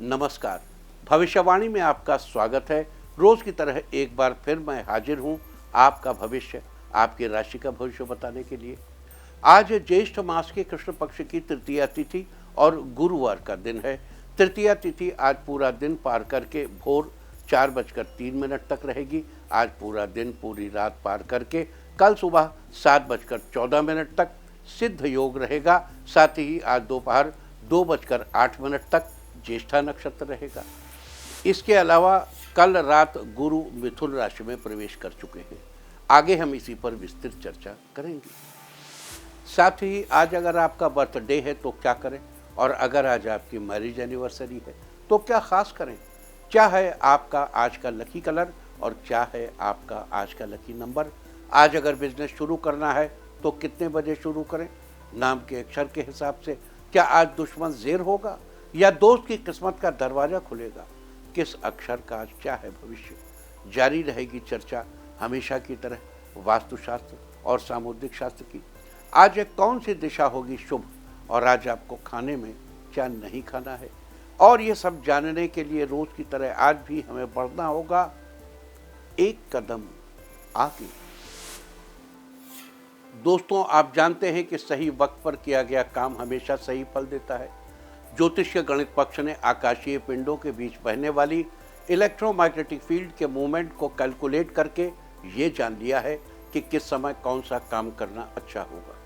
नमस्कार। भविष्यवाणी में आपका स्वागत है। रोज की तरह एक बार फिर मैं हाजिर हूं आपका भविष्य, आपकी राशि का भविष्य बताने के लिए। आज ज्येष्ठ मास के कृष्ण पक्ष की तृतीया तिथि और गुरुवार का दिन है। तृतीया तिथि आज पूरा दिन पार करके भोर 4:03 तक रहेगी। आज पूरा दिन पूरी रात पार करके कल सुबह 7:14 तक सिद्ध योग रहेगा। साथ ही आज दोपहर 2:08 तक ज्येष्ठा नक्षत्र रहेगा। इसके अलावा कल रात गुरु मिथुन राशि में प्रवेश कर चुके हैं। आगे हम इसी पर विस्तृत चर्चा करेंगे। साथ ही आज अगर आपका बर्थडे है तो क्या करें, और अगर आज आपकी मैरिज एनिवर्सरी है तो क्या खास करें। क्या है आपका आज का लकी कलर और क्या है आपका आज का लकी नंबर। आज अगर बिजनेस शुरू करना है तो कितने बजे शुरू करें। नाम के अक्षर के हिसाब से क्या आज दुश्मन ज़ेर होगा या दोस्त की किस्मत का दरवाजा खुलेगा। किस अक्षर का आज क्या है भविष्य। जारी रहेगी चर्चा हमेशा की तरह वास्तुशास्त्र और सामुद्रिक शास्त्र की। आज एक कौन सी दिशा होगी शुभ, और आज आपको खाने में क्या नहीं खाना है। और ये सब जानने के लिए रोज की तरह आज भी हमें बढ़ना होगा एक कदम आगे। दोस्तों, आप जानते हैं कि सही वक्त पर किया गया काम हमेशा सही फल देता है। ज्योतिषीय गणित पक्ष ने आकाशीय पिंडों के बीच बहने वाली इलेक्ट्रोमैग्नेटिक फील्ड के मूवमेंट को कैलकुलेट करके ये जान लिया है कि किस समय कौन सा काम करना अच्छा होगा।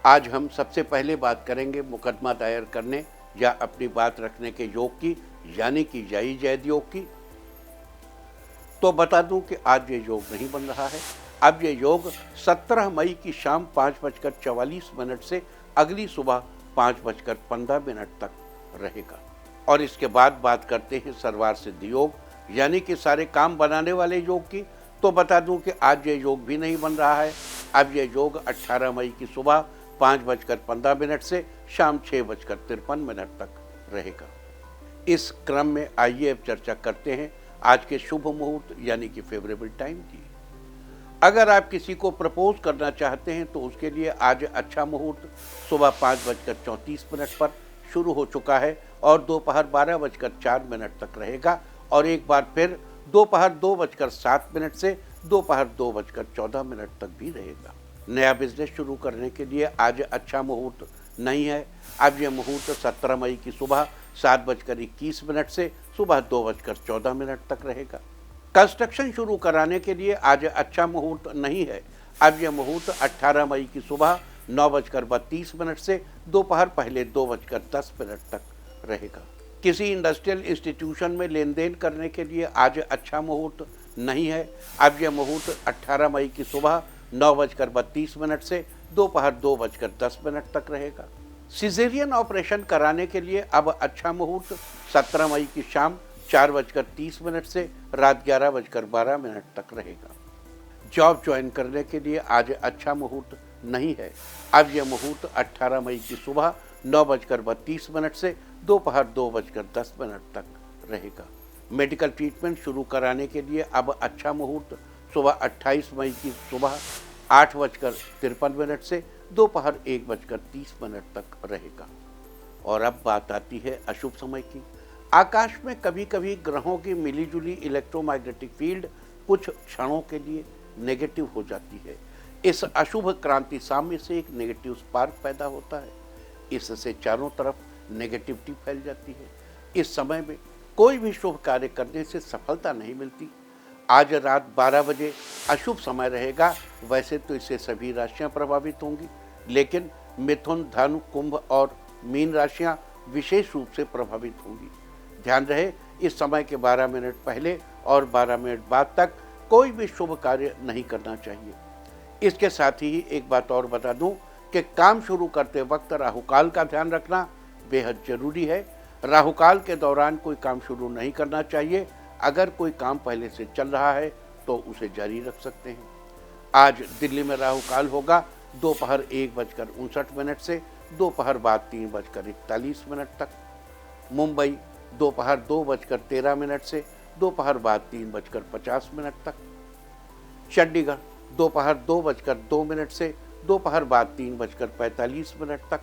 आज हम सबसे पहले बात करेंगे मुकदमा दायर करने या अपनी बात रखने के योग की, यानी कि जाई जैद योग की। तो बता दूं कि आज ये योग नहीं बन रहा है। अब ये योग 17 मई की शाम 5:44 से अगली सुबह 5:15 तक रहेगा। और इसके बाद बात करते हैं सर्वार सिद्ध योग, यानी कि सारे काम बनाने वाले योग की। तो बता दूं कि आज ये योग भी नहीं बन रहा है। अब ये योग 18 मई की सुबह 5:15 से शाम 6:53 तक रहेगा। इस क्रम में आइए अब चर्चा करते हैं आज के शुभ मुहूर्त यानी कि फेवरेबल टाइम की। अगर आप किसी को प्रपोज करना चाहते हैं तो उसके लिए आज अच्छा मुहूर्त सुबह 5:34 पर शुरू हो चुका है और दोपहर 12:04 तक रहेगा, और एक बार फिर दोपहर 2:07 से दोपहर 2:14 तक भी रहेगा। नया बिजनेस शुरू करने के लिए आज अच्छा मुहूर्त नहीं है। अब यह मुहूर्त 17 मई की सुबह 7:21 से सुबह 2:14 तक रहेगा। कंस्ट्रक्शन शुरू कराने के लिए आज अच्छा मुहूर्त नहीं है। अब यह मुहूर्त 18 मई की सुबह 9:32 से दोपहर पहले 2:10 तक रहेगा। किसी इंडस्ट्रियल इंस्टीट्यूशन में लेन देन करने के लिए आज अच्छा मुहूर्त नहीं है। अब यह मुहूर्त 18 मई की सुबह 9:32 से दोपहर 2:10 तक रहेगा। सिजेरियन ऑपरेशन कराने के लिए अब अच्छा मुहूर्त 17 मई की शाम 4:30 से रात 11:12 तक रहेगा। जॉब ज्वाइन करने के लिए आज अच्छा मुहूर्त नहीं है। अब यह मुहूर्त 18 मई की सुबह 9:32 से दोपहर 2:10 तक रहेगा। मेडिकल ट्रीटमेंट शुरू कराने के लिए अब अच्छा मुहूर्त सुबह 28 मई की सुबह 8:53 से दोपहर 1:30 तक रहेगा। और अब बात आती है अशुभ समय की। आकाश में कभी कभी ग्रहों की मिलीजुली इलेक्ट्रोमैग्नेटिक फील्ड कुछ क्षणों के लिए नेगेटिव हो जाती है। इस अशुभ क्रांति साम्य से एक नेगेटिव स्पार्क पैदा होता है। इससे चारों तरफ नेगेटिविटी फैल जाती है। इस समय में कोई भी शुभ कार्य करने से सफलता नहीं मिलती। आज रात 12 बजे अशुभ समय रहेगा। वैसे तो इससे सभी राशियां प्रभावित होंगी, लेकिन मिथुन, धनु, कुंभ और मीन राशियां विशेष रूप से प्रभावित होंगी। ध्यान रहे, इस समय के 12 मिनट पहले और 12 मिनट बाद तक कोई भी शुभ कार्य नहीं करना चाहिए। इसके साथ ही एक बात और बता दूं कि काम शुरू करते वक्त राहुकाल का ध्यान रखना बेहद जरूरी है। राहुकाल के दौरान कोई काम शुरू नहीं करना चाहिए। अगर कोई काम पहले से चल रहा है तो उसे जारी रख सकते हैं। आज दिल्ली में राहुकाल होगा दोपहर 1:59 से दोपहर बाद 3:41 तक। मुंबई दोपहर 2:13 से दोपहर बाद 3:50 तक। चंडीगढ़ दोपहर 2:02 से दोपहर बाद 3:45 तक।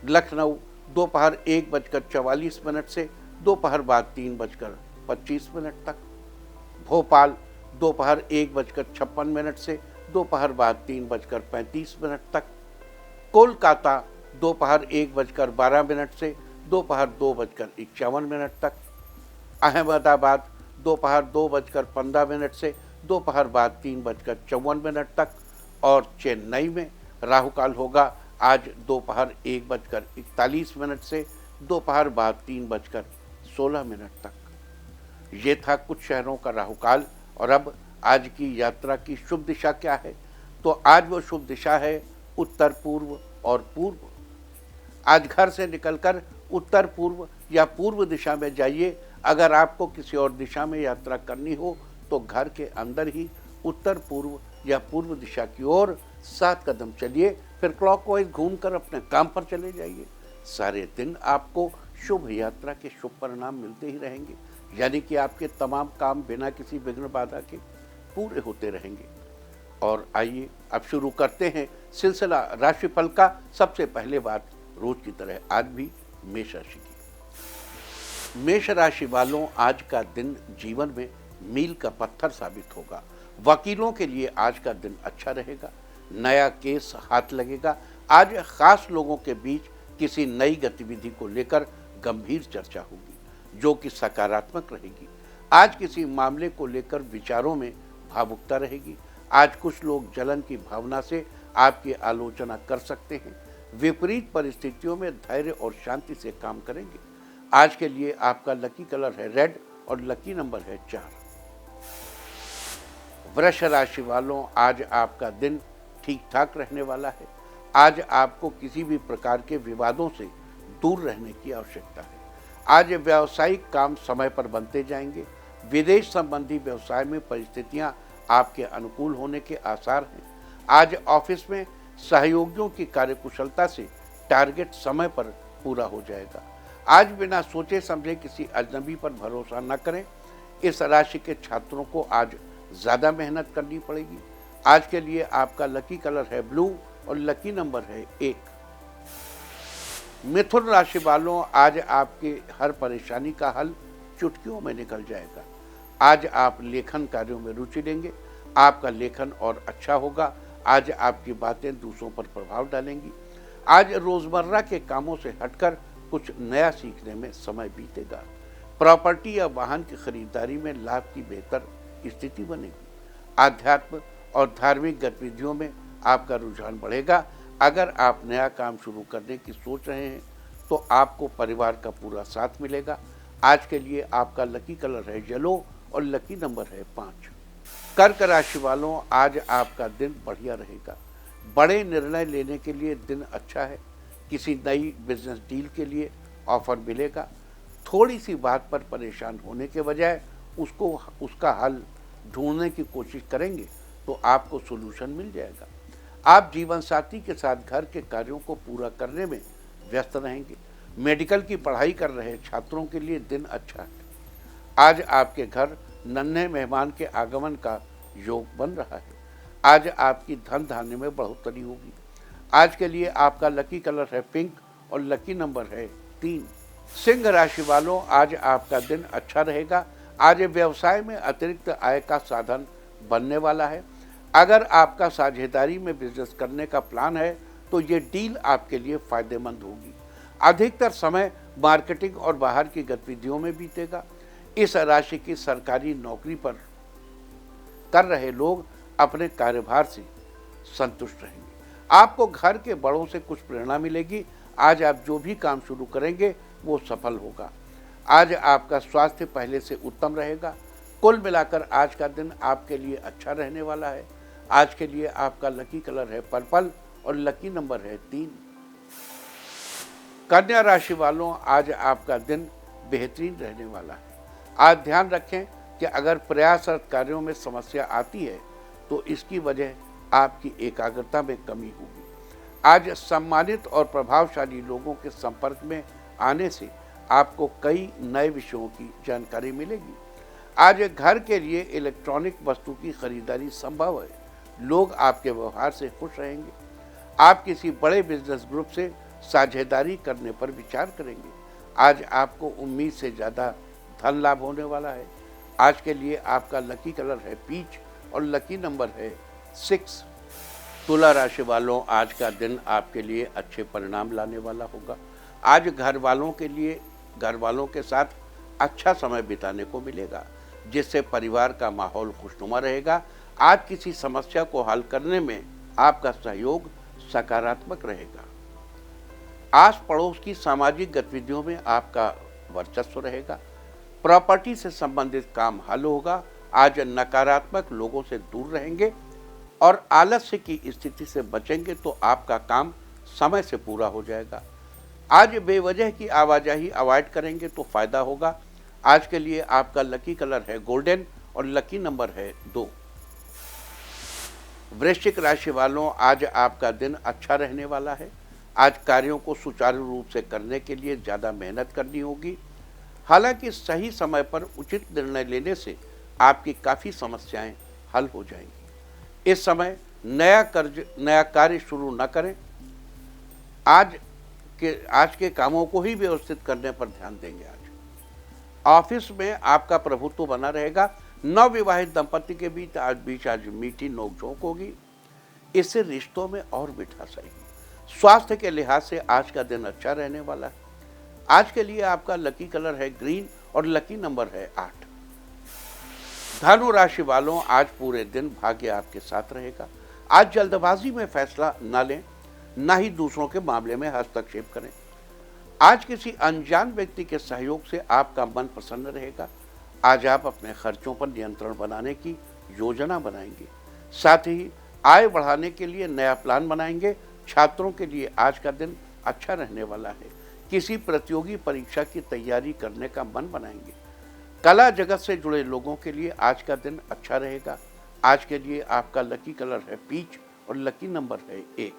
लखनऊ दोपहर 1:44 से दोपहर बाद 3:25 तक। भोपाल दोपहर 1:56 से दोपहर बाद 3:35 तक। कोलकाता दोपहर 1:12 से दोपहर 2:51 तक। अहमदाबाद दोपहर 2:15 से दोपहर बाद 3:54 तक। और चेन्नई में राहु काल होगा आज दोपहर 1:41 से दोपहर बाद 3:16 तक। ये था कुछ शहरों का राहु काल। और अब आज की यात्रा की शुभ दिशा क्या है? तो आज वो शुभ दिशा है उत्तर पूर्व और पूर्व। आज घर से निकलकर उत्तर पूर्व या पूर्व दिशा में जाइए। अगर आपको किसी और दिशा में यात्रा करनी हो तो घर के अंदर ही उत्तर पूर्व या पूर्व दिशा की ओर 7 कदम चलिए, फिर क्लॉकवाइज घूमकर अपने काम पर चले जाइए। सारे दिन आपको शुभ यात्रा के शुभ परिणाम मिलते ही रहेंगे, यानी कि आपके तमाम काम बिना किसी विघ्न बाधा के पूरे होते रहेंगे। और आइए अब शुरू करते हैं सिलसिला राशिफल का। सबसे पहले बात रोज की तरह आज भी मेष राशि की। मेष राशि वालों, आज का दिन जीवन में मील का पत्थर साबित होगा। वकीलों के लिए आज का दिन अच्छा रहेगा। नया केस हाथ लगेगा। आज खास लोगों के बीच किसी नई गतिविधि को लेकर गंभीर चर्चा होगी जो कि सकारात्मक रहेगी। आज किसी मामले को लेकर विचारों में भावुकता रहेगी। आज कुछ लोग जलन की भावना से आपकी आलोचना कर सकते हैं। विपरीत परिस्थितियों में धैर्य और शांति से काम करेंगे। आज के लिए आपका लकी कलर है रेड और लकी नंबर है 4। वृष राशि वालों, आज आपका दिन ठीक ठाक रहने वाला है। आज आपको किसी भी प्रकार के विवादों से दूर रहने की आवश्यकता है। आज व्यावसायिक काम समय पर बनते जाएंगे। विदेश संबंधी व्यवसाय में परिस्थितियां आपके अनुकूल होने के आसार हैं। आज ऑफिस में सहयोगियों की कार्यकुशलता से टारगेट समय पर पूरा हो जाएगा। आज बिना सोचे समझे किसी अजनबी पर भरोसा न करें। इस राशि के छात्रों को आज ज़्यादा मेहनत करनी पड़ेगी। आज के लिए आपका लकी कलर है ब्लू और लकी नंबर है 1। मिथुन राशि वालों, आज आपके हर परेशानी का हल चुटकियों में निकल जाएगा। आज आप लेखन कार्यों में रुचि लेंगे। आपका लेखन और अच्छा होगा। आज आपकी बातें दूसरों पर प्रभाव डालेंगी। आज रोजमर्रा के कामों से हटकर कुछ नया सीखने में समय बीतेगा। प्रॉपर्टी या वाहन की खरीदारी में लाभ की बेहतर स्थिति बनेगी। आध्यात्म और धार्मिक गतिविधियों में आपका रुझान बढ़ेगा। अगर आप नया काम शुरू करने की सोच रहे हैं तो आपको परिवार का पूरा साथ मिलेगा। आज के लिए आपका लकी कलर है येलो और लकी नंबर है 5। कर्क राशि वालों, आज आपका दिन बढ़िया रहेगा। बड़े निर्णय लेने के लिए दिन अच्छा है। किसी नई बिजनेस डील के लिए ऑफर मिलेगा। थोड़ी सी बात पर परेशान होने के बजाय उसका हल ढूंढने की कोशिश करेंगे तो आपको सोल्यूशन मिल जाएगा। आप जीवन साथी के साथ घर के कार्यों को पूरा करने में व्यस्त रहेंगे। मेडिकल की पढ़ाई कर रहे छात्रों के लिए दिन अच्छा है। आज आपके घर नन्हे मेहमान के आगमन का योग बन रहा है। आज आपकी धन धान्य में बढ़ोतरी होगी। आज के लिए आपका लकी कलर है पिंक और लकी नंबर है 3। सिंह राशि वालों, आज आपका दिन अच्छा रहेगा। आज व्यवसाय में अतिरिक्त आय का साधन बनने वाला है। अगर आपका साझेदारी में बिजनेस करने का प्लान है तो ये डील आपके लिए फायदेमंद होगी। अधिकतर समय मार्केटिंग और बाहर की गतिविधियों में बीतेगा। इस राशि की सरकारी नौकरी पर कर रहे लोग अपने कार्यभार से संतुष्ट रहेंगे। आपको घर के बड़ों से कुछ प्रेरणा मिलेगी। आज आप जो भी काम शुरू करेंगे वो सफल होगा। आज आपका स्वास्थ्य पहले से उत्तम रहेगा। कुल मिलाकर आज का दिन आपके लिए अच्छा रहने वाला है। आज के लिए आपका लकी कलर है पर्पल और लकी नंबर है 3। कन्या राशि वालों, आज आपका दिन बेहतरीन रहने वाला है। आज ध्यान रखें कि अगर प्रयासरत कार्यों में समस्या आती है तो इसकी वजह आपकी एकाग्रता में कमी होगी। आज सम्मानित और प्रभावशाली लोगों के संपर्क में आने से आपको कई नए विषयों की जानकारी मिलेगी। आज घर के लिए इलेक्ट्रॉनिक वस्तु की खरीदारी संभव है। लोग आपके व्यवहार से खुश रहेंगे। आप किसी बड़े बिजनेस ग्रुप से साझेदारी करने पर विचार करेंगे। आज आपको उम्मीद से ज़्यादा धन लाभ होने वाला है। आज के लिए आपका लकी कलर है पीच और लकी नंबर है 6। तुला राशि वालों, आज का दिन आपके लिए अच्छे परिणाम लाने वाला होगा। आज घर वालों के साथ अच्छा समय बिताने को मिलेगा, जिससे परिवार का माहौल खुशनुमा रहेगा। आज किसी समस्या को हल करने में आपका सहयोग सकारात्मक रहेगा। आस पड़ोस की सामाजिक गतिविधियों में आपका वर्चस्व रहेगा। प्रॉपर्टी से संबंधित काम हल होगा। आज नकारात्मक लोगों से दूर रहेंगे और आलस्य की स्थिति से बचेंगे तो आपका काम समय से पूरा हो जाएगा। आज बेवजह की आवाजाही अवॉइड करेंगे तो फायदा होगा। आज के लिए आपका लकी कलर है गोल्डन और लकी नंबर है 2। वृश्चिक राशि वालों, आज आपका दिन अच्छा रहने वाला है। आज कार्यों को सुचारू रूप से करने के लिए ज़्यादा मेहनत करनी होगी। हालांकि सही समय पर उचित निर्णय लेने से आपकी काफ़ी समस्याएं हल हो जाएंगी। इस समय नया कार्य शुरू न करें। आज के कामों को ही व्यवस्थित करने पर ध्यान देंगे। आज ऑफिस में आपका प्रभुत्व बना रहेगा। नवविवाहित दंपति के बीच आज मीठी नोकझोंक होगी। इससे रिश्तों में और मिठास आएगी। स्वास्थ्य के लिहाज से आज का दिन अच्छा रहने वाला है। आज के लिए आपका लकी कलर है ग्रीन और लकी नंबर है 8। धनु राशि वालों, आज पूरे दिन भाग्य आपके साथ रहेगा। आज जल्दबाजी में फैसला न लें, न ही दूसरों के मामले में हस्तक्षेप करें। आज किसी अनजान व्यक्ति के सहयोग से आपका मन प्रसन्न रहेगा। आज आप अपने खर्चों पर नियंत्रण बनाने की योजना बनाएंगे। साथ ही आय बढ़ाने के लिए नया प्लान बनाएंगे। छात्रों के लिए आज का दिन अच्छा रहने वाला है। किसी प्रतियोगी परीक्षा की तैयारी करने का मन बनाएंगे। कला जगत से जुड़े लोगों के लिए आज का दिन अच्छा रहेगा। आज के लिए आपका लकी कलर है पीच और लकी नंबर है 1।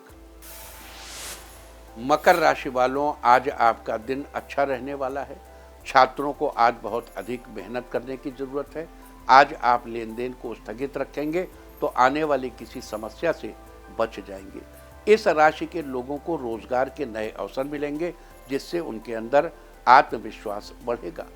मकर राशि वालों, आज आपका दिन अच्छा रहने वाला है। छात्रों को आज बहुत अधिक मेहनत करने की जरूरत है। आज आप लेन देन को स्थगित रखेंगे तो आने वाली किसी समस्या से बच जाएंगे। इस राशि के लोगों को रोजगार के नए अवसर मिलेंगे, जिससे उनके अंदर आत्मविश्वास बढ़ेगा।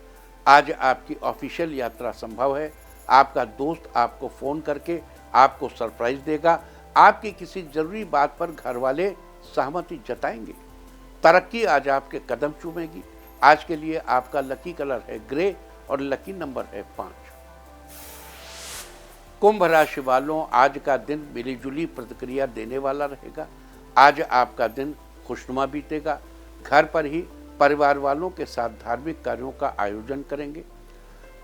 आज आपकी ऑफिशियल यात्रा संभव है। आपका दोस्त आपको फ़ोन करके आपको सरप्राइज देगा। आपकी किसी जरूरी बात पर घर वाले सहमति जताएंगे। तरक्की आज आपके कदम चूमेगी। आज के लिए आपका लकी कलर है ग्रे और लकी नंबर है 5। कुंभ राशि वालों, आज का दिन मिलीजुली प्रतिक्रिया देने वाला रहेगा। आज आपका दिन खुशनुमा बीतेगा। घर पर ही परिवार वालों के साथ धार्मिक कार्यों का आयोजन करेंगे।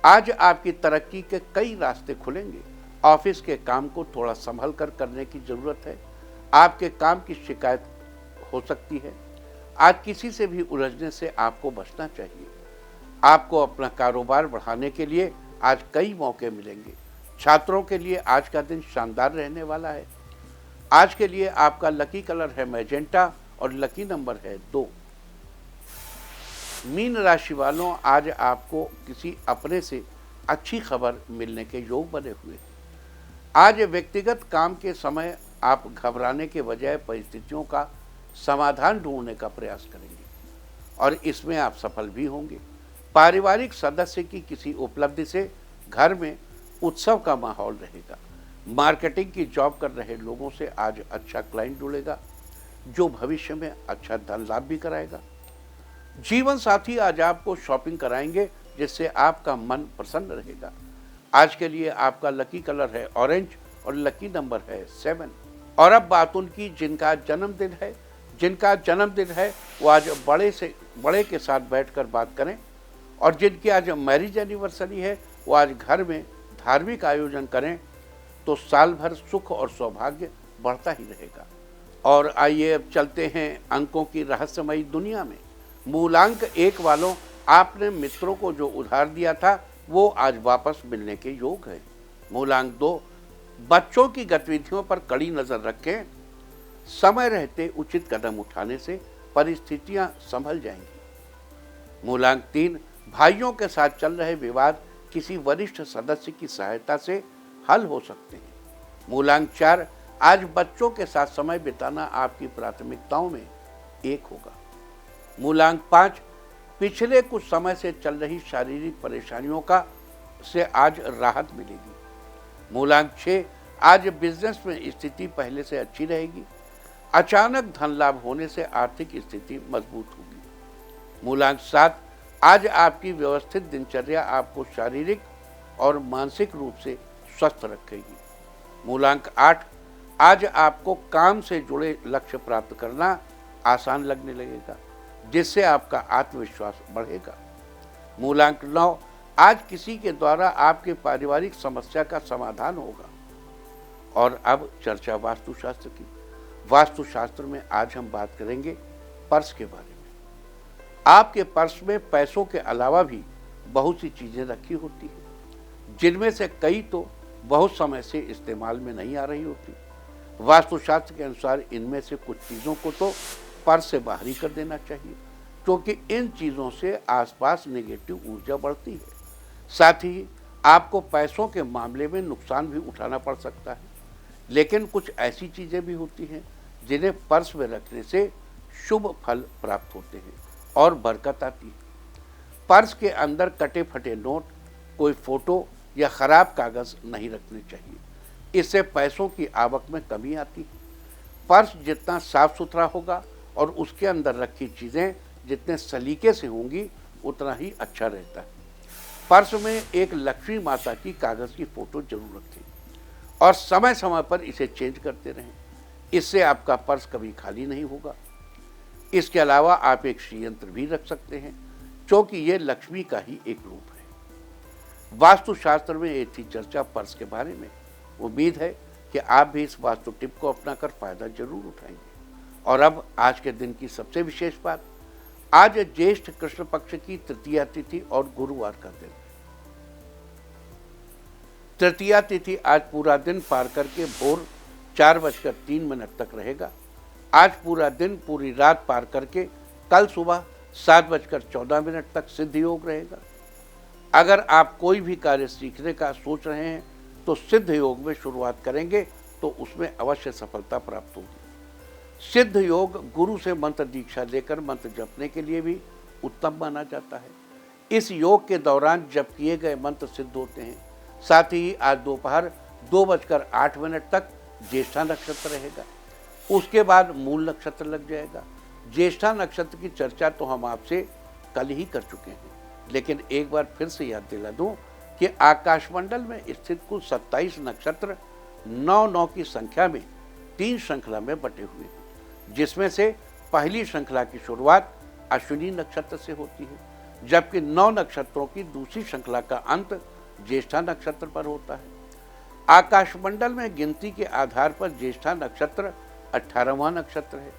आज आपकी तरक्की के कई रास्ते खुलेंगे। ऑफिस के काम को थोड़ा संभल कर करने की जरूरत है। आपके काम की शिकायत हो सकती है। आज किसी से भी उलझने से आपको बचना चाहिए। आपको अपना कारोबार बढ़ाने के लिए आज कई मौके मिलेंगे। छात्रों के लिए आज का दिन शानदार रहने वाला है। आज के लिए आपका लकी कलर है मैजेंटा और लकी नंबर है 2। मीन राशि वालों, आज आपको किसी अपने से अच्छी खबर मिलने के योग बने हुए हैं। आज व्यक्तिगत काम के समय आप घबराने के बजाय परिस्थितियों का समाधान ढूंढने का प्रयास करेंगे और इसमें आप सफल भी होंगे। पारिवारिक सदस्य की किसी उपलब्धि से घर में उत्सव का माहौल रहेगा। मार्केटिंग की जॉब कर रहे लोगों से आज अच्छा क्लाइंट जुड़ेगा, जो भविष्य में अच्छा धन लाभ भी कराएगा। जीवन साथी आज आपको शॉपिंग कराएंगे, जिससे आपका मन प्रसन्न रहेगा। आज के लिए आपका लकी कलर है ऑरेंज और लकी नंबर है 7। और अब बात उनकी जिनका जन्मदिन है वो आज बड़े के साथ बैठकर बात करें। और जिनकी आज मैरिज एनिवर्सरी है वो आज घर में धार्मिक आयोजन करें, तो साल भर सुख और सौभाग्य बढ़ता ही रहेगा। और आइए अब चलते हैं अंकों की रहस्यमयी दुनिया में। मूलांक 1 वालों, आपने मित्रों को जो उधार दिया था वो आज वापस मिलने के योग है। मूलांक 2, बच्चों की गतिविधियों पर कड़ी नजर रखें। समय रहते उचित कदम उठाने से परिस्थितियां संभल जाएंगी। मूलांक 3, भाइयों के साथ चल रहे विवाद किसी वरिष्ठ सदस्य की सहायता से हल हो सकते हैं। मूलांक 4, आज बच्चों के साथ समय बिताना आपकी प्राथमिकताओं में 1 होगा। मूलांक 5, पिछले कुछ समय से चल रही शारीरिक परेशानियों का से आज राहत मिलेगी। मूलांक 6, आज बिजनेस में स्थिति पहले से अच्छी रहेगी। अचानक धन लाभ होने से आर्थिक स्थिति मजबूत होगी। मूलांक 7, आज आपकी व्यवस्थित दिनचर्या आपको शारीरिक और मानसिक रूप से स्वस्थ रखेगी। मूलांक 8, आज आपको काम से जुड़े लक्ष्य प्राप्त करना आसान लगने लगेगा, जिससे आपका आत्मविश्वास बढ़ेगा। मूलांक 9, आज किसी के द्वारा आपके पारिवारिक समस्या का समाधान होगा। और अब चर्चा वास्तुशास्त्र की। वास्तुशास्त्र में आज हम बात करेंगे पर्स के बारे में। आपके पर्स में पैसों के अलावा भी बहुत सी चीजें रखी होती हैं, जिनमें से कई तो बहुत समय से इस्तेमाल में नहीं आ रही होती। वास्तुशास्त्र के अनुसार इनमें से कुछ चीज़ों को तो पर्स से बाहर ही कर देना चाहिए, क्योंकि इन चीज़ों से आसपास नेगेटिव ऊर्जा बढ़ती है। साथ ही आपको पैसों के मामले में नुकसान भी उठाना पड़ सकता है। लेकिन कुछ ऐसी चीज़ें भी होती हैं जिन्हें पर्स में रखने से शुभ फल प्राप्त होते हैं और बरकत आती है। पर्स के अंदर कटे फटे नोट, कोई फोटो या खराब कागज नहीं रखने चाहिए। इससे पैसों की आवक में कमी आती है। पर्स जितना साफ सुथरा होगा और उसके अंदर रखी चीज़ें जितने सलीके से होंगी उतना ही अच्छा रहता है। पर्स में एक लक्ष्मी माता की कागज़ की फ़ोटो जरूर रखें और समय समय पर इसे चेंज करते रहें। इससे आपका पर्स कभी खाली नहीं होगा। इसके अलावा आप एक श्रीयंत्र भी रख सकते हैं, क्योंकि ये लक्ष्मी का ही एक रूप है। वास्तुशास्त्र में ये थी चर्चा पर्स के बारे में। उम्मीद है कि आप भी इस वास्तु टिप को अपनाकर फायदा जरूर उठाएंगे। और अब आज के दिन की सबसे विशेष बात, आज ज्येष्ठ कृष्ण पक्ष की तृतीया तिथि और गुरुवार का दिन। तृतीया तिथि आज पूरा दिन पार करके भोर 4:03 तक रहेगा। आज पूरा दिन पूरी रात पार करके कल सुबह 7:14 तक सिद्ध योग रहेगा। अगर आप कोई भी कार्य सीखने का सोच रहे हैं तो सिद्ध योग में शुरुआत करेंगे तो उसमें अवश्य सफलता प्राप्त होगी। सिद्ध योग गुरु से मंत्र दीक्षा लेकर मंत्र जपने के लिए भी उत्तम माना जाता है। इस योग के दौरान जप किए गए मंत्र सिद्ध होते हैं। साथ ही आज दोपहर 2:08 तक ज्येष्ठा नक्षत्र रहेगा। उसके बाद मूल नक्षत्र लग जाएगा। ज्येष्ठा नक्षत्र की चर्चा तो हम आपसे कल ही कर चुके हैं, लेकिन एक बार फिर से याद दिला दूं कि आकाशमंडल में स्थित कुल 27 नक्षत्र 9 की संख्या में 3 श्रृंखला में बटे हुए हैं, जिसमें से पहली श्रृंखला की शुरुआत अश्विनी नक्षत्र से होती है, जबकि 9 नक्षत्रों की दूसरी श्रृंखला का अंत ज्येष्ठा नक्षत्र पर होता है। आकाशमंडल में गिनती के आधार पर ज्येष्ठा नक्षत्र 18वां नक्षत्र है।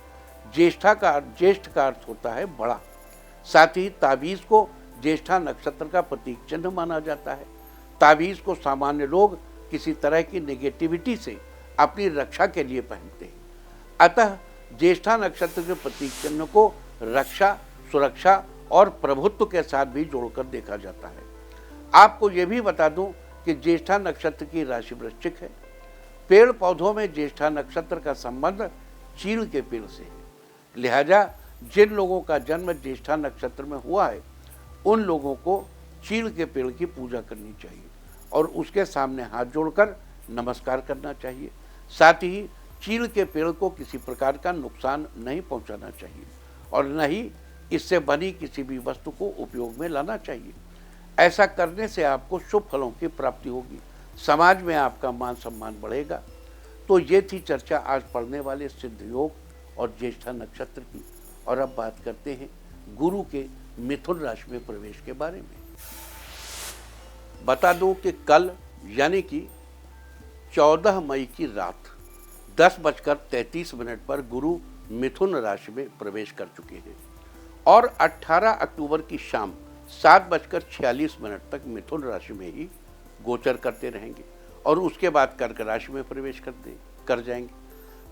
ज्येष्ठ का अर्थ होता है बड़ा। साथ ही ताबीज को ज्येष्ठा नक्षत्र का प्रतीक चिन्ह माना जाता है। ताबीज को सामान्य लोग किसी तरह की नेगेटिविटी से अपनी रक्षा के लिए पहनते हैं। अतः ज्येष्ठा नक्षत्र के प्रतीक चिन्ह को रक्षा, सुरक्षा और प्रभुत्व के साथ भी जोड़कर देखा जाता है। आपको ये भी बता दूं कि ज्येष्ठा नक्षत्र की राशि वृश्चिक है। पेड़ पौधों में ज्येष्ठा नक्षत्र का संबंध चीड़ के पेड़ से है। लिहाजा जिन लोगों का जन्म ज्येष्ठा नक्षत्र में हुआ है उन लोगों को चीड़ के पेड़ की पूजा करनी चाहिए और उसके सामने हाथ जोड़कर नमस्कार करना चाहिए। साथ ही चीड़ के पेड़ को किसी प्रकार का नुकसान नहीं पहुंचाना चाहिए और न ही इससे बनी किसी भी वस्तु को उपयोग में लाना चाहिए। ऐसा करने से आपको शुभ फलों की प्राप्ति होगी, समाज में आपका मान सम्मान बढ़ेगा। तो ये थी चर्चा आज पढ़ने वाले सिद्ध योग और ज्येष्ठा नक्षत्र की। और अब बात करते हैं गुरु के मिथुन राशि में प्रवेश के बारे में। बता दूं कि कल यानी कि 14 मई की रात 10:33 पर गुरु मिथुन राशि में प्रवेश कर चुके हैं और 18 अक्टूबर की शाम 7:46 तक मिथुन राशि में ही गोचर करते रहेंगे और उसके बाद कर्क राशि में प्रवेश कर जाएंगे।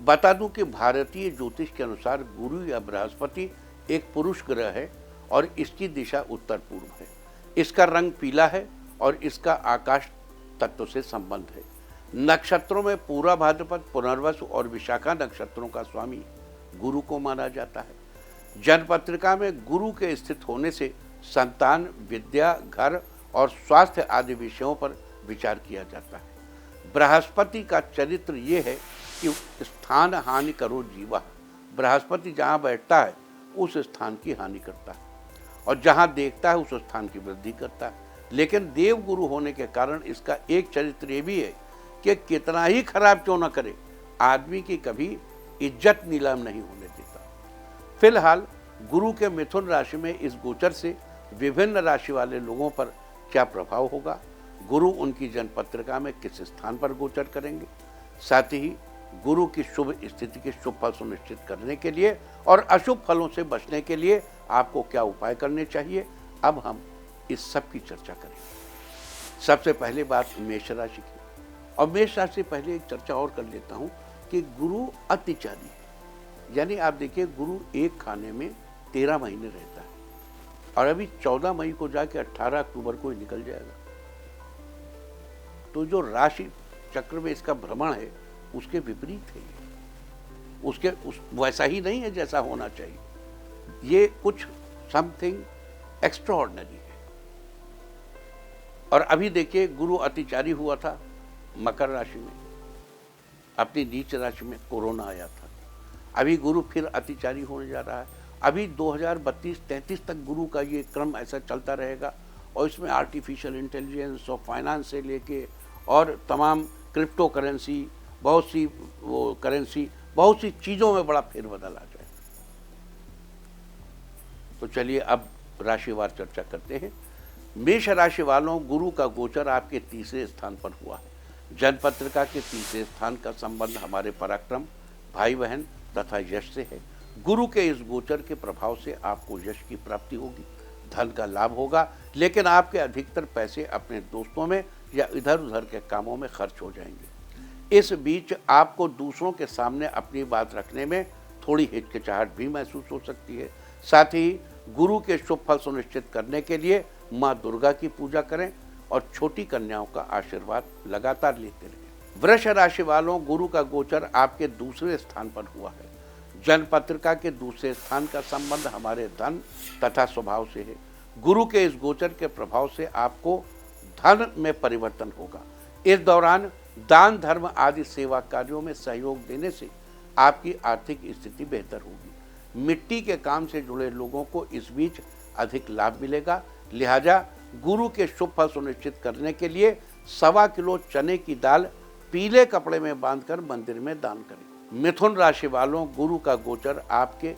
बता दूं कि भारतीय ज्योतिष के अनुसार गुरु या बृहस्पति एक पुरुष ग्रह है और इसकी दिशा उत्तर पूर्व है। इसका रंग पीला है और इसका आकाश तत्व से संबंध है। नक्षत्रों में पूरा भाद्रपद, पुनर्वसु और विशाखा नक्षत्रों का स्वामी गुरु को माना जाता है। जन्म पत्रिका में गुरु के स्थित होने से संतान, विद्या, घर और स्वास्थ्य आदि विषयों पर विचार किया जाता है। बृहस्पति का चरित्र ये है कि स्थान हानि करो जीवा। बृहस्पति जहाँ बैठता है उस स्थान की हानि करता है और जहाँ देखता है उस स्थान की वृद्धि करता है। लेकिन देव गुरु होने के कारण इसका एक चरित्र ये भी है कि कितना ही खराब क्यों न करे, आदमी की कभी इज्जत नीलाम नहीं होने देता। फिलहाल गुरु के मिथुन राशि में इस गोचर से विभिन्न राशि वाले लोगों पर क्या प्रभाव होगा, गुरु उनकी जन्म पत्रिका में किस स्थान पर गोचर करेंगे, साथ ही गुरु की शुभ स्थिति के शुभ फल सुनिश्चित करने के लिए और अशुभ फलों से बचने के लिए आपको क्या उपाय करने चाहिए, अब हम इस सब की चर्चा करेंगे। सबसे पहले बात मेष राशि की, और मेष राशि से पहले एक चर्चा और कर लेता हूं कि गुरु अतिचारी है। यानी आप देखिए, गुरु एक खाने में 13 महीने रहता है और अभी 14 मई को जाके 18 अक्टूबर को ही निकल जाएगा। तो जो राशि चक्र में इसका भ्रमण है उसके विपरीत है, वैसा ही नहीं है जैसा होना चाहिए। ये कुछ समथिंग एक्स्ट्राऑर्डिनरी है। और अभी देखिए, गुरु अतिचारी हुआ था मकर राशि में, अपनी नीच राशि में कोरोना आया था। अभी गुरु फिर अतिचारी होने जा रहा है। अभी 2032-33 तक गुरु का ये क्रम ऐसा चलता रहेगा और इसमें आर्टिफिशियल इंटेलिजेंस और फाइनेंस से लेके और तमाम क्रिप्टो करेंसी, बहुत सी चीज़ों में बड़ा फेरबदल आ जाए। तो चलिए अब राशिवार चर्चा करते हैं। मेष राशि वालों, गुरु का गोचर आपके तीसरे स्थान पर हुआ है। जन्म पत्रिका के तीसरे स्थान का संबंध हमारे पराक्रम, भाई बहन तथा यश से है। गुरु के इस गोचर के प्रभाव से आपको यश की प्राप्ति होगी, धन का लाभ होगा, लेकिन आपके अधिकतर पैसे अपने दोस्तों में या इधर उधर के कामों में खर्च हो जाएंगे। इस बीच आपको दूसरों के सामने अपनी बात रखने में थोड़ी हिचकिचाहट भी महसूस हो सकती है। साथ ही गुरु के शुभ फल सुनिश्चित करने के लिए माँ दुर्गा की पूजा करें और छोटी कन्याओं का आशीर्वाद लगातार लेते रहें। वृष राशि वालों, गुरु का गोचर आपके दूसरे स्थान पर हुआ है। जन्म पत्रिका के दूसरे स्थान का संबंध हमारे धन तथा स्वभाव से है। गुरु के इस गोचर के प्रभाव से आपको धन में परिवर्तन होगा। इस दौरान दान, धर्म आदि सेवा कार्यों में सहयोग देने से आपकी आर्थिक स्थिति बेहतर होगी। मिट्टी के काम से जुड़े लोगों को इस बीच अधिक लाभ मिलेगा, लिहाजा गुरु के शुभ फल सुनिश्चित करने के लिए 1.25 किलो चने की दाल पीले कपड़े में बांधकर मंदिर में दान करें। मिथुन राशि वालों, गुरु का गोचर आपके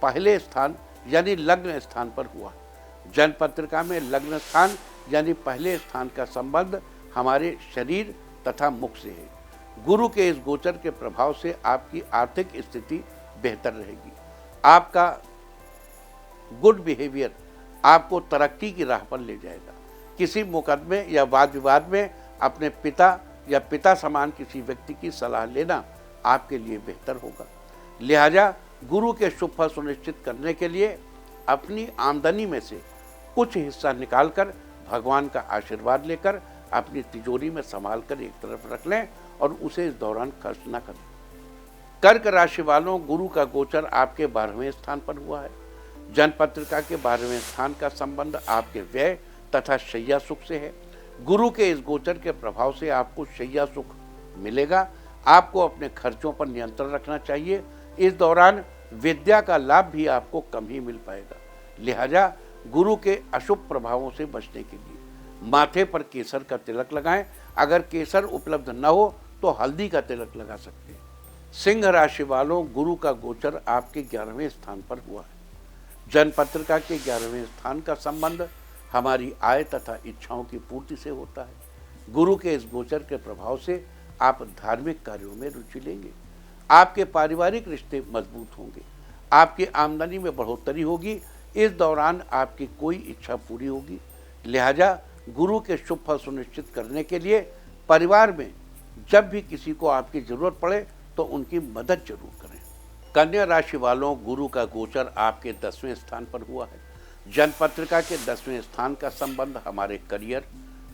पहले स्थान यानी लग्न स्थान पर हुआ। जन्म पत्रिका में लग्न स्थान यानी पहले स्थान का संबंध हमारे शरीर तथा मुख से है। गुरु के इस गोचर के प्रभाव से आपकी आर्थिक स्थिति बेहतर रहेगी। आपका गुड बिहेवियर आपको तरक्की की राह पर ले जाएगा। किसी मुकदमे या वाद विवाद में अपने पिता या पिता समान किसी व्यक्ति की सलाह लेना आपके लिए बेहतर होगा। लिहाजा गुरु के शुभ फल सुनिश्चित करने के लिए अपनी आमदनी में से कुछ हिस्सा निकालकर भगवान का आशीर्वाद लेकर अपनी तिजोरी में संभाल कर एक तरफ रख लें और उसे इस दौरान खर्च न करें। कर्क राशि वालों, गुरु का गोचर आपके 12वें स्थान पर हुआ है। जन्म पत्रिका के 12वें स्थान का संबंध आपके व्यय तथा शैया सुख से है। गुरु के इस गोचर के प्रभाव से आपको शैया सुख मिलेगा। आपको अपने खर्चों पर नियंत्रण रखना चाहिए। इस दौरान विद्या का लाभ भी आपको कम ही मिल पाएगा। लिहाजा गुरु के अशुभ प्रभावों से बचने के लिए माथे पर केसर का तिलक लगाएं। अगर केसर उपलब्ध न हो तो हल्दी का तिलक लगा सकते हैं। सिंह राशि वालों, गुरु का गोचर आपके 11वें स्थान पर हुआ है। जन्म पत्रिका के 11वें स्थान का संबंध हमारी आय तथा इच्छाओं की पूर्ति से होता है। गुरु के इस गोचर के प्रभाव से आप धार्मिक कार्यों में रुचि लेंगे। आपके पारिवारिक रिश्ते मजबूत होंगे। आपकी आमदनी में बढ़ोतरी होगी। इस दौरान आपकी कोई इच्छा पूरी होगी। लिहाजा गुरु के शुभ फल सुनिश्चित करने के लिए परिवार में जब भी किसी को आपकी जरूरत पड़े तो उनकी मदद जरूर करें। कन्या राशि वालों, गुरु का गोचर आपके 10वें स्थान पर हुआ है। जन्म पत्रिका के 10वें स्थान का संबंध हमारे करियर,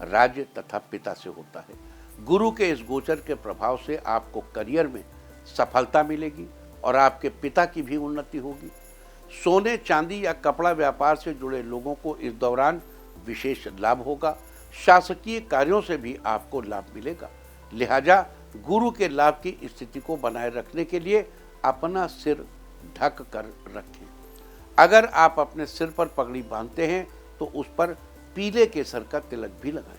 राज्य तथा पिता से होता है। गुरु के इस गोचर के प्रभाव से आपको करियर में सफलता मिलेगी और आपके पिता की भी उन्नति होगी। सोने चांदी या कपड़ा व्यापार से जुड़े लोगों को इस दौरान विशेष लाभ होगा। शासकीय कार्यों से भी आपको लाभ मिलेगा। लिहाजा गुरु के लाभ की स्थिति को बनाए रखने के लिए अपना सिर ढक कर रखें। अगर आप अपने सिर पर पगड़ी बांधते हैं तो उस पर पीले केसर का तिलक भी लगाएं।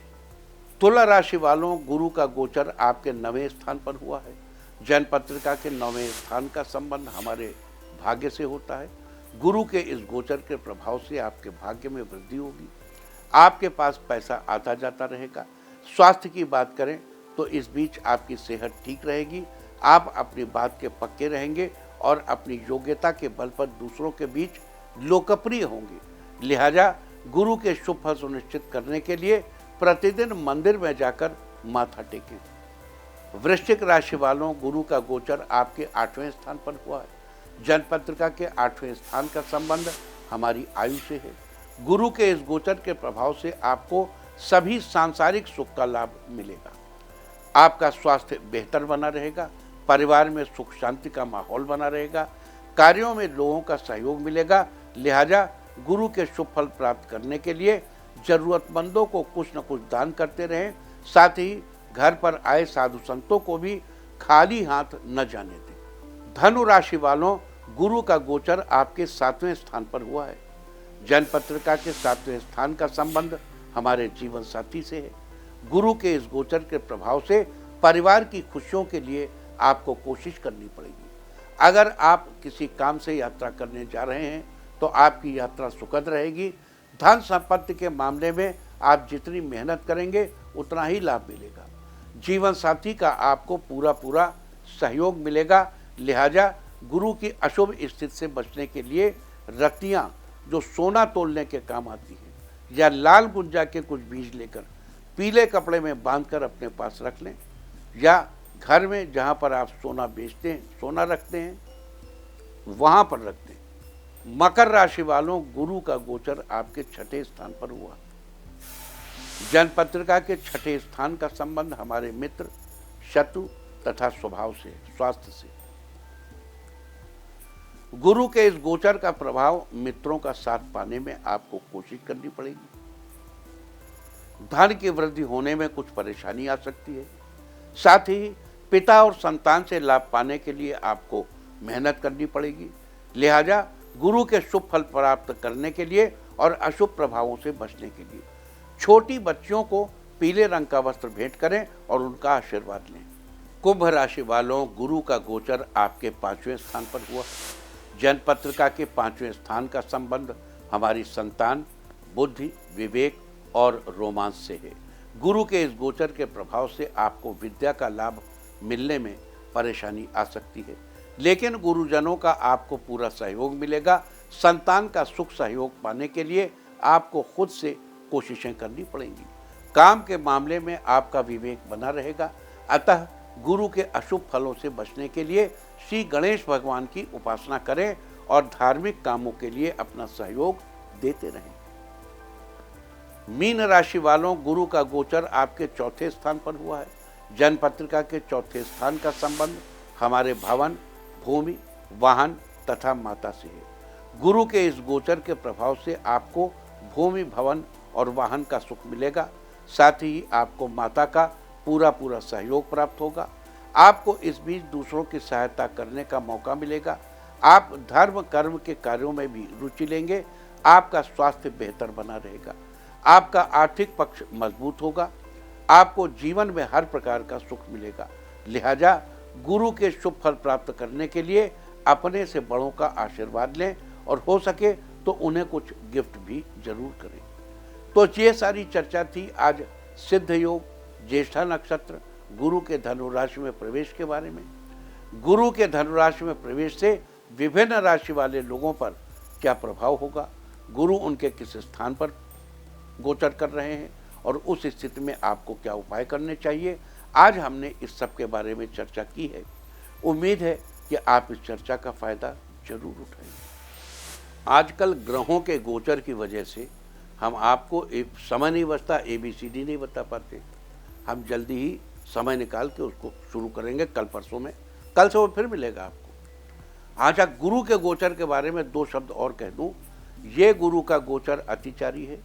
तुला राशि वालों, गुरु का गोचर आपके 9वें स्थान पर हुआ है। जन्म पत्रिका के 9वें स्थान का संबंध हमारे भाग्य से होता है। गुरु के इस गोचर के प्रभाव से आपके भाग्य में वृद्धि होगी। आपके पास पैसा आता जाता रहेगा। स्वास्थ्य की बात करें तो इस बीच आपकी सेहत ठीक रहेगी। आप अपनी बात के पक्के रहेंगे और अपनी योग्यता के बल पर दूसरों के बीच लोकप्रिय होंगे। लिहाजा गुरु के शुभ फल सुनिश्चित करने के लिए प्रतिदिन मंदिर में जाकर माथा टेकें। वृश्चिक राशि वालों, गुरु का गोचर आपके 8वें स्थान पर हुआ है। जन्म पत्रिका के 8वें स्थान का संबंध हमारी आयु से है। गुरु के इस गोचर के प्रभाव से आपको सभी सांसारिक सुख का लाभ मिलेगा। आपका स्वास्थ्य बेहतर बना रहेगा। परिवार में सुख शांति का माहौल बना रहेगा। कार्यों में लोगों का सहयोग मिलेगा। लिहाजा गुरु के शुभ फल प्राप्त करने के लिए जरूरतमंदों को कुछ न कुछ दान करते रहें। साथ ही घर पर आए साधु संतों को भी खाली हाथ न जाने दें। धनु राशि वालों, गुरु का गोचर आपके 7वें स्थान पर हुआ है। जन्म पत्रिका के 7वें स्थान का संबंध हमारे जीवन साथी से है। गुरु के इस गोचर के प्रभाव से परिवार की खुशियों के लिए आपको कोशिश करनी पड़ेगी। अगर आप किसी काम से यात्रा करने जा रहे हैं तो आपकी यात्रा सुखद रहेगी। धन संपत्ति के मामले में आप जितनी मेहनत करेंगे उतना ही लाभ मिलेगा। जीवन साथी का आपको पूरा सहयोग मिलेगा। लिहाजा गुरु की अशुभ स्थिति से बचने के लिए रत्तियां जो सोना तोलने के काम आती हैं या लाल गुंजा के कुछ बीज लेकर पीले कपड़े में बांधकर अपने पास रख लें, या घर में जहां पर आप सोना बेचते हैं, सोना रखते हैं, वहां पर रख दें। मकर राशि वालों, गुरु का गोचर आपके 6ठे स्थान पर हुआ। जन्म पत्रिका के 6ठे स्थान का संबंध हमारे मित्र, शत्रु तथा स्वभाव से, स्वास्थ्य से। गुरु के इस गोचर का प्रभाव मित्रों का साथ पाने में आपको कोशिश करनी पड़ेगी। धन की वृद्धि होने में कुछ परेशानी आ सकती है। साथ ही पिता और संतान से लाभ पाने के लिए आपको मेहनत करनी पड़ेगी। लिहाजा गुरु के शुभ फल प्राप्त करने के लिए और अशुभ प्रभावों से बचने के लिए छोटी बच्चियों को पीले रंग का वस्त्र भेंट करें और उनका आशीर्वाद लें। कुंभ राशि वालों, गुरु का गोचर आपके 5वें स्थान पर हुआ। जन्म पत्रिका के 5वें स्थान का संबंध हमारी संतान, बुद्धि, विवेक और रोमांस से है। गुरु के इस गोचर के प्रभाव से आपको विद्या का लाभ मिलने में परेशानी आ सकती है, लेकिन गुरुजनों का आपको पूरा सहयोग मिलेगा। संतान का सुख सहयोग पाने के लिए आपको खुद से कोशिशें करनी पड़ेंगी। काम के मामले में आपका विवेक बना रहेगा। अतः गुरु के अशुभ फलों से बचने के लिए श्री गणेश भगवान की उपासना करें और धार्मिक कामों के लिए अपना सहयोग देते रहें। मीन राशि वालों, गुरु का गोचर आपके 4थे स्थान पर हुआ है। जन्म पत्रिका के 4थे स्थान का संबंध हमारे भवन, भूमि, वाहन तथा माता से है। गुरु के इस गोचर के प्रभाव से आपको भूमि, भवन और वाहन का सुख मिलेगा। साथ ही आपको माता का पूरा सहयोग प्राप्त होगा। आपको इस बीच दूसरों की सहायता करने का मौका मिलेगा। आप धर्म कर्म के कार्यों में भी रुचि लेंगे। आपका स्वास्थ्य बेहतर बना रहेगा। आपका आर्थिक पक्ष मजबूत होगा। आपको जीवन में हर प्रकार का सुख मिलेगा। लिहाजा गुरु के शुभ फल प्राप्त करने के लिए अपने से बड़ों का आशीर्वाद लें और हो सके तो उन्हें कुछ गिफ्ट भी जरूर करें। तो ये सारी चर्चा थी आज सिद्ध योग, ज्येष्ठा नक्षत्र, गुरु के धनु राशि में प्रवेश के बारे में। गुरु के धनु राशि में प्रवेश से विभिन्न राशि वाले लोगों पर क्या प्रभाव होगा, गुरु उनके किस स्थान पर गोचर कर रहे हैं और उस स्थिति में आपको क्या उपाय करने चाहिए, आज हमने इस सब के बारे में चर्चा की है। उम्मीद है कि आप इस चर्चा का फायदा जरूर उठाएंगे। आजकल ग्रहों के गोचर की वजह से हम आपको एक समय नहीं बचता, ABCD नहीं बता पाते। हम जल्दी ही समय निकाल के उसको शुरू करेंगे कल परसों में। कल से वो फिर मिलेगा आपको। अच्छा, गुरु के गोचर के बारे में 2 शब्द और कह दूं। ये गुरु का गोचर अतिचारी है,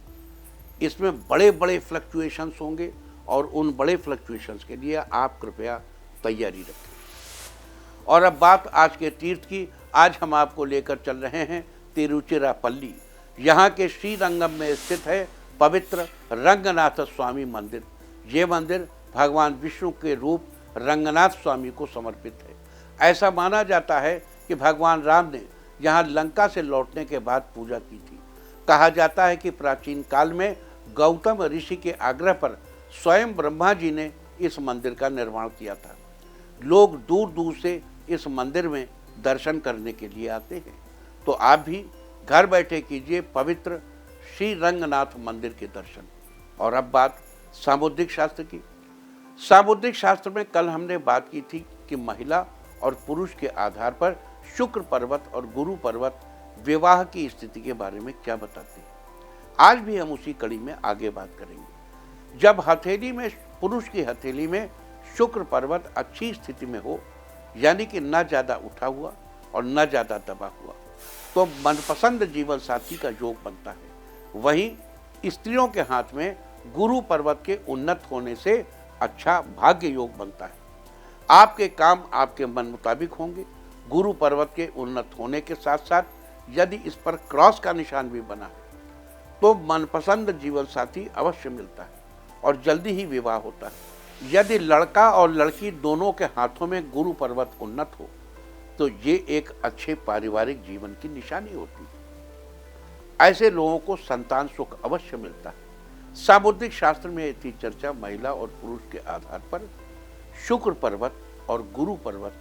इसमें बड़े बड़े फ्लक्चुएशंस होंगे और उन बड़े फ्लक्चुएशंस के लिए आप कृपया तैयारी रखें। और अब बात आज के तीर्थ की। आज हम आपको लेकर चल रहे हैं तिरुचिरापल्ली। यहाँ के श्रीरंगम में स्थित है पवित्र रंगनाथ स्वामी मंदिर। ये मंदिर भगवान विष्णु के रूप रंगनाथ स्वामी को समर्पित है। ऐसा माना जाता है कि भगवान राम ने यहाँ लंका से लौटने के बाद पूजा की थी। कहा जाता है कि प्राचीन काल में गौतम ऋषि के आग्रह पर स्वयं ब्रह्मा जी ने इस मंदिर का निर्माण किया था। लोग दूर दूर से इस मंदिर में दर्शन करने के लिए आते हैं। तो आप भी घर बैठे कीजिए पवित्र श्री रंगनाथ मंदिर के दर्शन। और अब बात सामुद्रिक शास्त्र की। सामुद्रिक शास्त्र में कल हमने बात की थी कि महिला और पुरुष के आधार पर शुक्र पर्वत और गुरु पर्वत विवाह की स्थिति के बारे में क्या बताते हैं। आज भी हम उसी कड़ी में आगे बात करेंगे। जब हथेली में, पुरुष की हथेली में शुक्र पर्वत अच्छी स्थिति में हो, यानी कि न ज़्यादा उठा हुआ और न ज़्यादा दबा हुआ, तो मनपसंद जीवन साथी का योग बनता है। वहीं स्त्रियों के हाथ में गुरु पर्वत के उन्नत होने से अच्छा भाग्य योग बनता है। आपके काम आपके मन मुताबिक होंगे। गुरु पर्वत के उन्नत होने के साथ साथ यदि इस पर क्रॉस का निशान भी बना है तो मनपसंद जीवन साथी अवश्य मिलता है और जल्दी ही विवाह होता है। यदि लड़का और लड़की दोनों के हाथों में गुरु पर्वत उन्नत हो तो ये एक अच्छे पारिवारिक जीवन की निशानी होती है। ऐसे लोगों को संतान सुख अवश्य मिलता है। सामुद्रिक शास्त्र में थी चर्चा महिला और पुरुष के आधार पर शुक्र पर्वत और गुरु पर्वत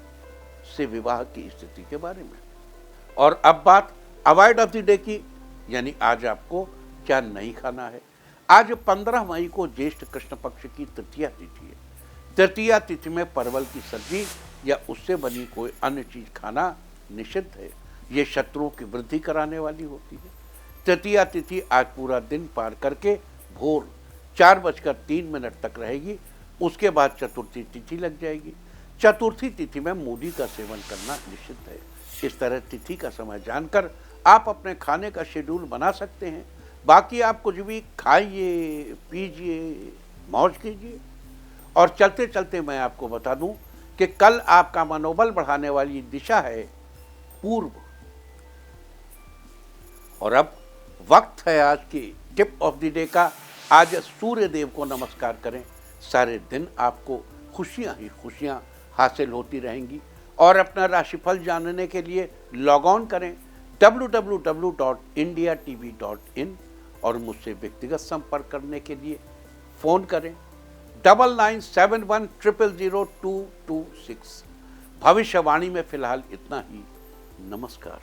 से विवाह की स्थिति के बारे में। और अब बात अवॉइड ऑफ द डे की, यानी आज आपको क्या नहीं खाना है। आज 15 मई को ज्येष्ठ कृष्ण पक्ष की तृतीया तिथि है। तृतीया तिथि में परवल की सब्जी या उससे बनी कोई अन्य चीज खाना निषिद्ध है। ये शत्रुओं की वृद्धि कराने वाली होती है। तृतीया तिथि आज पूरा दिन पार करके भोर 4:03 तक रहेगी। उसके बाद चतुर्थी तिथि लग जाएगी। चतुर्थी तिथि में मूली का सेवन करना निषिद्ध है। इस तरह तिथि का समय जानकर आप अपने खाने का शेड्यूल बना सकते हैं। बाकी आप कुछ भी खाइए, पीजिए, मौज कीजिए। और चलते चलते मैं आपको बता दूं कि कल आपका मनोबल बढ़ाने वाली दिशा है पूर्व। और अब वक्त है आज की टिप ऑफ द डे का। आज सूर्य देव को नमस्कार करें। सारे दिन आपको खुशियां ही खुशियां हासिल होती रहेंगी। और अपना राशिफल जानने के लिए लॉग ऑन करें www.indiatv.in और मुझसे व्यक्तिगत संपर्क करने के लिए फ़ोन करें 9971000226। भविष्यवाणी में फिलहाल इतना ही। नमस्कार।